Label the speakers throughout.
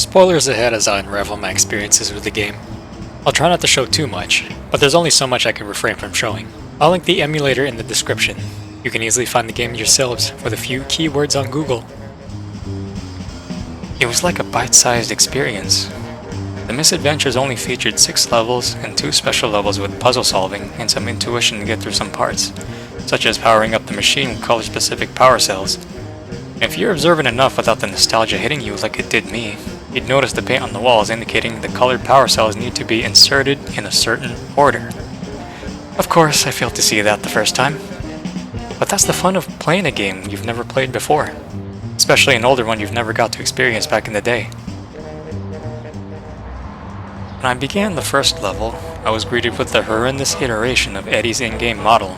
Speaker 1: Spoilers ahead as I unravel my experiences with the game. I'll try not to show too much, but there's only so much I can refrain from showing. I'll link the emulator in the description. You can easily find the game yourselves with a few keywords on Google. It was like a bite-sized experience. The Mis-Edventures only featured 6 levels and 2 special levels with puzzle solving and some intuition to get through some parts, such as powering up the machine with color-specific power cells. If you're observant enough without the nostalgia hitting you like it did me, you'd notice the paint on the walls indicating the colored power cells need to be inserted in a certain order. Of course, I failed to see that the first time. But that's the fun of playing a game you've never played before, especially an older one you've never got to experience back in the day. When I began the first level, I was greeted with the horrendous iteration of Eddy's in-game model.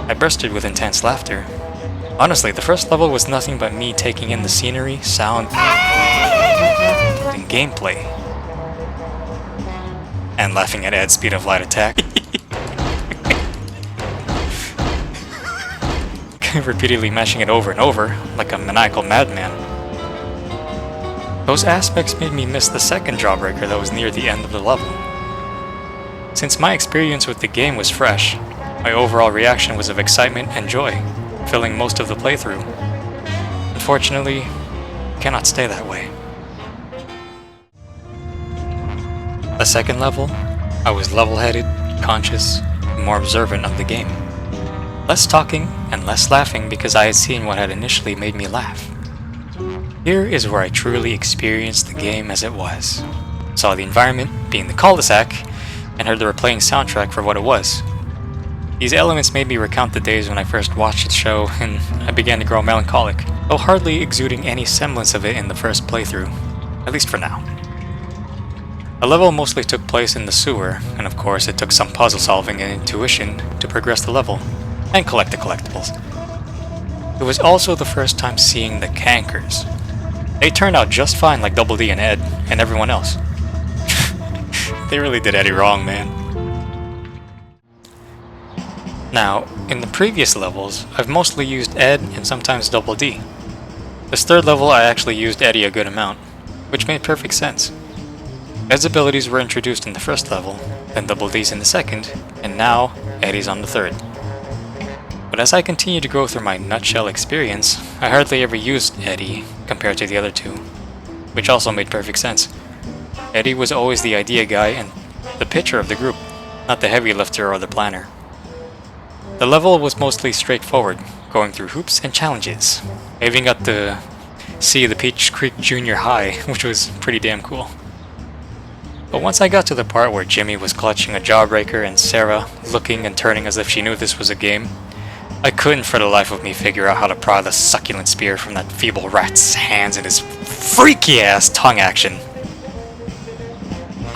Speaker 1: I bursted with intense laughter. Honestly, the first level was nothing but me taking in the scenery, sound, and gameplay. And laughing at Ed's speed of light attack. Repeatedly mashing it over and over, like a maniacal madman. Those aspects made me miss the second jawbreaker that was near the end of the level. Since my experience with the game was fresh, my overall reaction was of excitement and joy, filling most of the playthrough. Unfortunately, it cannot stay that way. The second level, I was level-headed, conscious, and more observant of the game. Less talking and less laughing because I had seen what had initially made me laugh. Here is where I truly experienced the game as it was. Saw the environment, being the cul-de-sac, and heard the replaying soundtrack for what it was. These elements made me recount the days when I first watched the show, and I began to grow melancholic, though hardly exuding any semblance of it in the first playthrough, at least for now. The level mostly took place in the sewer, and of course it took some puzzle solving and intuition to progress the level, and collect the collectibles. It was also the first time seeing the cankers. They turned out just fine like Double D and Ed, and everyone else. They really did Eddy wrong, man. Now, in the previous levels, I've mostly used Ed and sometimes Double D. This third level I actually used Eddy a good amount, which made perfect sense. Ed's abilities were introduced in the first level, then Double D's in the second, and now Eddy's on the third. But as I continued to go through my nutshell experience, I hardly ever used Eddy compared to the other two, which also made perfect sense. Eddy was always the idea guy and the pitcher of the group, not the heavy lifter or the planner. The level was mostly straightforward, going through hoops and challenges. I even got to see the Peach Creek Junior High, which was pretty damn cool. But once I got to the part where Jimmy was clutching a jawbreaker and Sarah looking and turning as if she knew this was a game, I couldn't for the life of me figure out how to pry the succulent spear from that feeble rat's hands in his freaky-ass tongue action.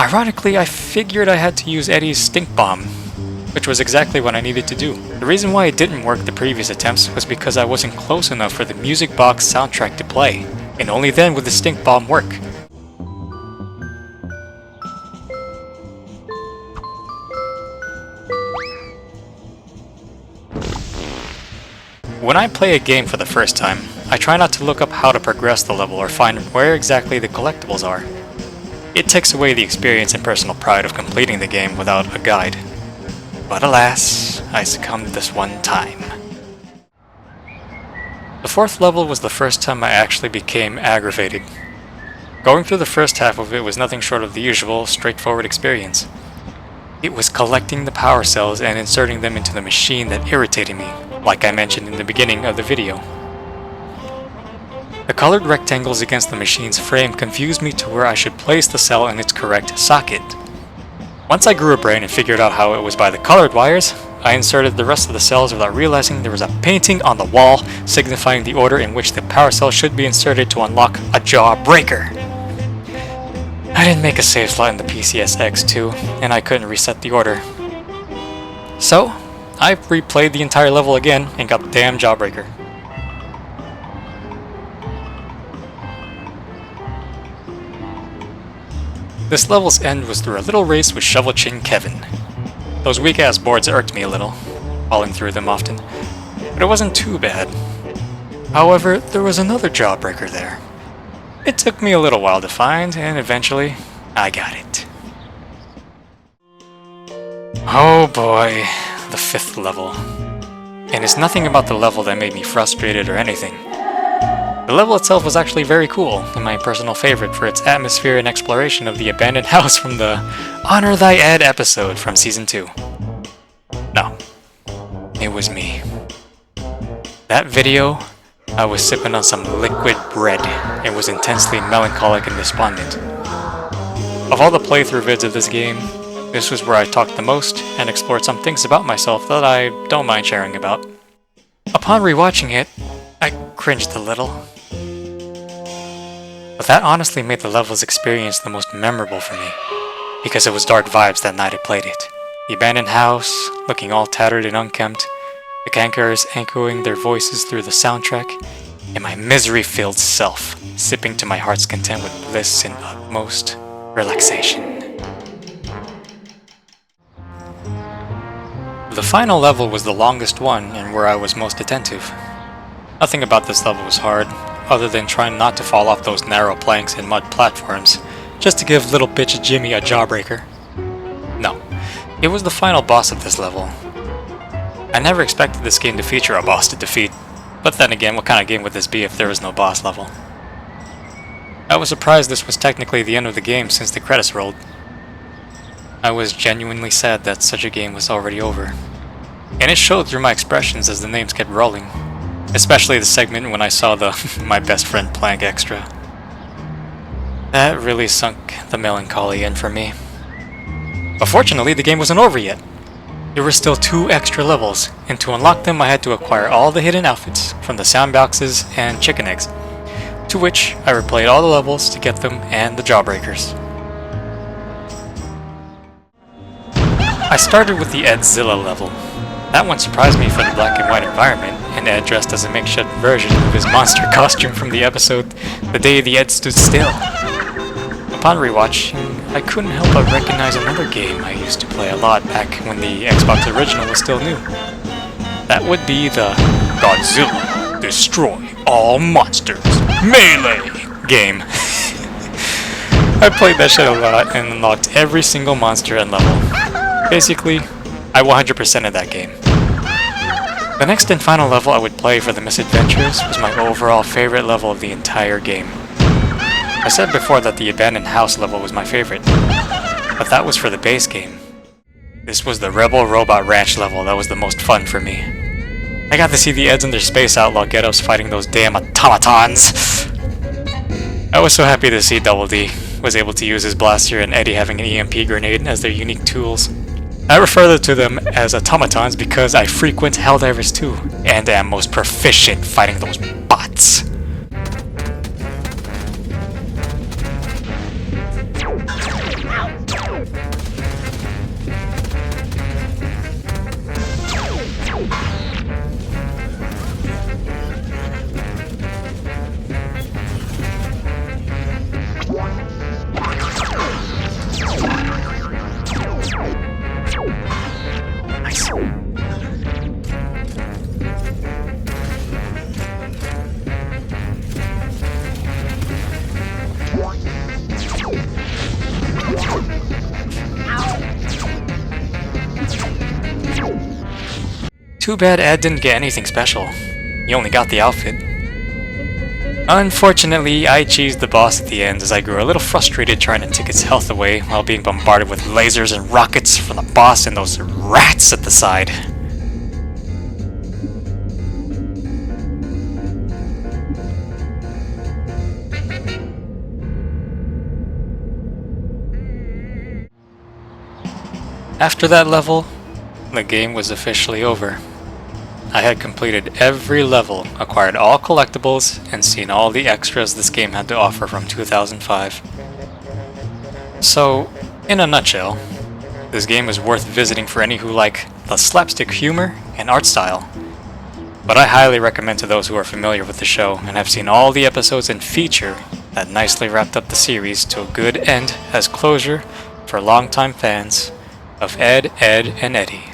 Speaker 1: Ironically, I figured I had to use Eddy's stink bomb, which was exactly what I needed to do. The reason why it didn't work the previous attempts was because I wasn't close enough for the music box soundtrack to play, and only then would the stink bomb work. When I play a game for the first time, I try not to look up how to progress the level or find where exactly the collectibles are. It takes away the experience and personal pride of completing the game without a guide. But alas, I succumbed this one time. The fourth level was the first time I actually became aggravated. Going through the first half of it was nothing short of the usual, straightforward experience. It was collecting the power cells and inserting them into the machine that irritated me, like I mentioned in the beginning of the video. The colored rectangles against the machine's frame confused me to where I should place the cell in its correct socket. Once I grew a brain and figured out how it was by the colored wires, I inserted the rest of the cells without realizing there was a painting on the wall signifying the order in which the power cell should be inserted to unlock a jawbreaker. I didn't make a save slot in the PCSX2, and I couldn't reset the order. So, I replayed the entire level again and got the damn jawbreaker. This level's end was through a little race with Shovel Chin Kevin. Those weak-ass boards irked me a little, falling through them often. but it wasn't too bad. However, there was another jawbreaker there. It took me a little while to find, and eventually, I got it. Oh boy, the 5th level. And it's nothing about the level that made me frustrated or anything. The level itself was actually very cool, and my personal favorite for its atmosphere and exploration of the abandoned house from the Honor Thy Ed episode from Season 2. No, it was me. That video, I was sipping on some liquid bread and was intensely melancholic and despondent. Of all the playthrough vids of this game, this was where I talked the most and explored some things about myself that I don't mind sharing about. Upon rewatching it, I cringed a little. But that honestly made the level's experience the most memorable for me, because it was dark vibes that night I played it. The abandoned house, looking all tattered and unkempt, the cankers echoing their voices through the soundtrack, and my misery-filled self sipping to my heart's content with bliss and utmost relaxation. The final level was the longest one and where I was most attentive. Nothing about this level was hard, other than trying not to fall off those narrow planks and mud platforms, just to give little bitch Jimmy a jawbreaker. No, it was the final boss of this level. I never expected this game to feature a boss to defeat, but then again, what kind of game would this be if there was no boss level? I was surprised this was technically the end of the game since the credits rolled. I was genuinely sad that such a game was already over. And it showed through my expressions as the names kept rolling. Especially the segment when I saw the My Best Friend Plank extra. That really sunk the melancholy in for me. But fortunately, the game wasn't over yet. There were still 2 extra levels, and to unlock them I had to acquire all the hidden outfits from the sound boxes and chicken eggs, to which I replayed all the levels to get them and the jawbreakers. I started with the Ed-Zilla level. That one surprised me for the black and white environment, and Ed dressed as a makeshift version of his monster costume from the episode The Day the Ed Stood Still. Upon rewatching, I couldn't help but recognize another game I used to play a lot back when the Xbox original was still new. That would be the Godzilla Destroy All Monsters Melee game. I played that shit a lot and unlocked every single monster and level. Basically, I 100%ed that game. The next and final level I would play for the Mis-Edventures was my overall favorite level of the entire game. I said before that the abandoned house level was my favorite, but that was for the base game. This was the Rebel Robot Ranch level that was the most fun for me. I got to see the Eds and their space outlaw get-ups fighting those damn automatons! I was so happy to see Double D was able to use his blaster and Eddy having an EMP grenade as their unique tools. I refer to them as automatons because I frequent Helldivers too, and am most proficient fighting those bots. Too bad Ed didn't get anything special. He only got the outfit. Unfortunately, I cheesed the boss at the end as I grew a little frustrated trying to take its health away while being bombarded with lasers and rockets from the boss and those rats at the side. After that level, the game was officially over. I had completed every level, acquired all collectibles, and seen all the extras this game had to offer from 2005. So, in a nutshell, this game is worth visiting for any who like the slapstick humor and art style. But I highly recommend to those who are familiar with the show and have seen all the episodes and feature that nicely wrapped up the series to a good end as closure for longtime fans of Ed, Edd, and Eddy.